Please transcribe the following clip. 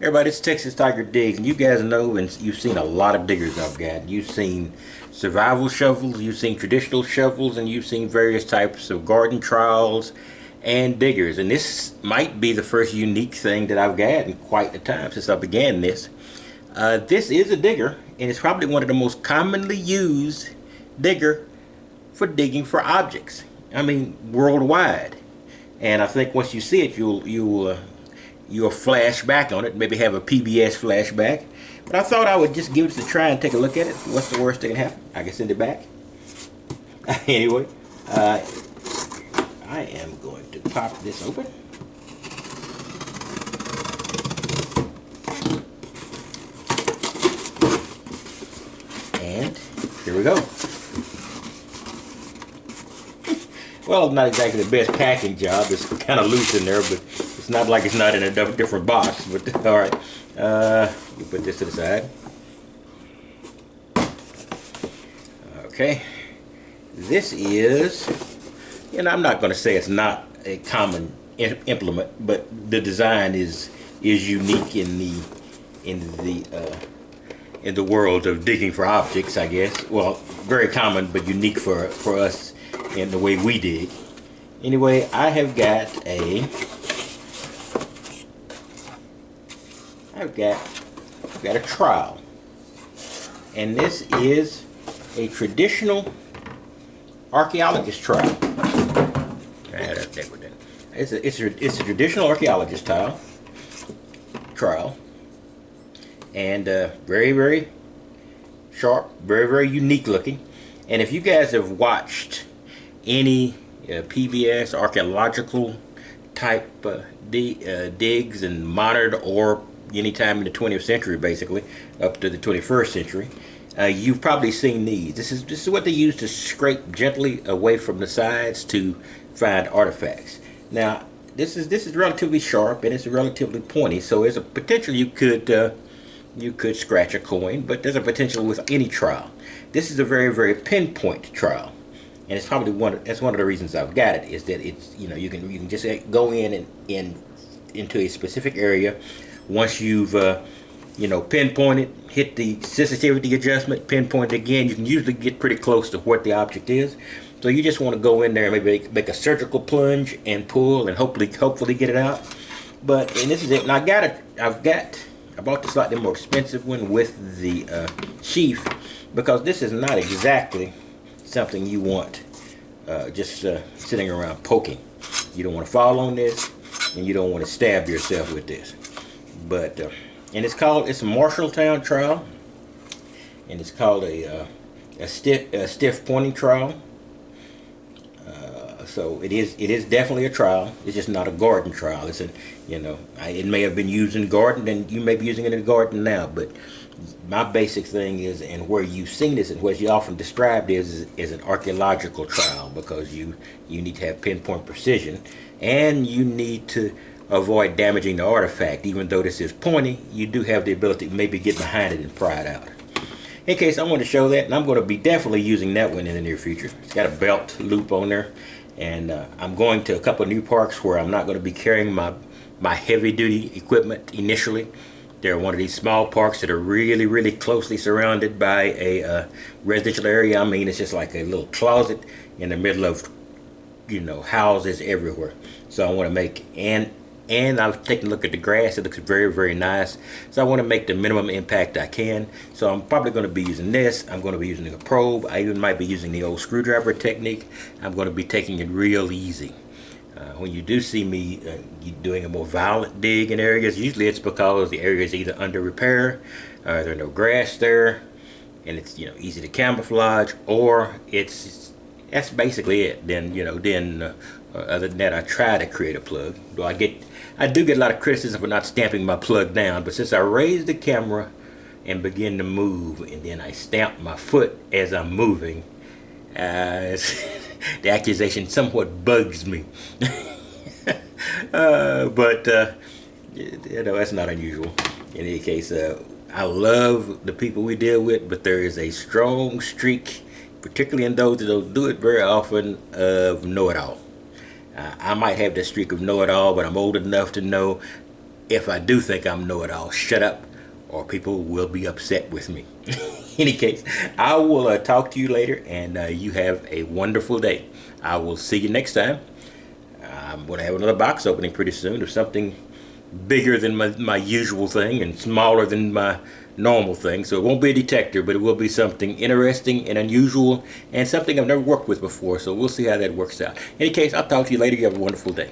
Everybody, it's Texas Tiger Digs, and you guys know, and you've seen a lot of diggers I've got. You've seen survival shovels, you've seen traditional shovels, and you've seen various types of garden trowels and diggers. And this might be the first unique thing that I've got in quite a time since I began this. This is a digger, and it's probably one of the most commonly used digger for digging for objects. I mean, worldwide. And I think once you see it, you'll flash back on it, maybe have a PBS flashback. But I thought I would just give it a try and take a look at it. What's the worst that can happen? I can send it back. Anyway, I am going to pop this open. And here we go. Well, not exactly the best packing job. It's kind of loose in there, but it's not like it's not in a different box. But all right, you put this to the side. Okay, this is, and I'm not going to say it's not a common implement, but the design is unique in the world of digging for objects, I guess. Well, very common, but unique for us in the way we dig. Anyway, I've got a trowel, and this is a traditional archaeologist trowel. It's a traditional archaeologist trowel, and very, very sharp, very, very unique looking. And if you guys have watched any PBS archaeological type digs and monitored, or anytime in the 20th century, basically up to the 21st century, you've probably seen these. This is what they use to scrape gently away from the sides to find artifacts. Now this is relatively sharp, and it's relatively pointy, so there's a potential you could scratch a coin, but there's a potential with any trowel. This is a very, very pinpoint trowel, and it's probably one of the reasons I've got it, is that it's, you can just go in into a specific area. Once you've pinpointed, hit the sensitivity adjustment, pinpoint it again, you can usually get pretty close to what the object is. So you just want to go in there and maybe make a surgical plunge and pull, and hopefully get it out. And this is it. And I bought the slightly more expensive one with the sheath, because this is not exactly something you want just sitting around poking. You don't want to fall on this, and you don't want to stab yourself with this. But and it's a Marshalltown trowel, and it's called a stiff pointing trowel. So it is definitely a trowel. It's just not a garden trowel. It may have been used in garden, and you may be using it in the garden now. But my basic thing is, and where you've seen this and what you often described is an archaeological trowel, because you need to have pinpoint precision, and you need to avoid damaging the artifact. Even though this is pointy, you do have the ability to maybe get behind it and pry it out. In case I want to show that, and I'm going to be definitely using that one in the near future. It's got a belt loop on there, and I'm going to a couple of new parks where I'm not going to be carrying my heavy duty equipment initially. They're one of these small parks that are really, really closely surrounded by a residential area. I mean, it's just like a little closet in the middle of houses everywhere. So I want to make, and I've taken a look at the grass. It looks very, very nice. So I want to make the minimum impact I can. So I'm probably going to be using this. I'm going to be using a probe. I even might be using the old screwdriver technique. I'm going to be taking it real easy. When you do see me doing a more violent dig in areas, usually it's because the area is either under repair, there's no grass there, and it's easy to camouflage, or that's basically it. Then other than that, I try to create a plug. Though I do get a lot of criticism for not stamping my plug down, but since I raise the camera and begin to move, and then I stamp my foot as I'm moving, the accusation somewhat bugs me. But that's not unusual. In any case, I love the people we deal with, but there is a strong streak, particularly in those that don't do it very often, of know-it-all. I might have that streak of know-it-all, but I'm old enough to know if I do think I'm know-it-all, shut up, or people will be upset with me. In any case, I will talk to you later, and you have a wonderful day. I will see you next time. I'm going to have another box opening pretty soon of something bigger than my usual thing and smaller than my normal thing. So it won't be a detector, but it will be something interesting and unusual and something I've never worked with before. So we'll see how that works out. In any case, I'll talk to you later. You have a wonderful day.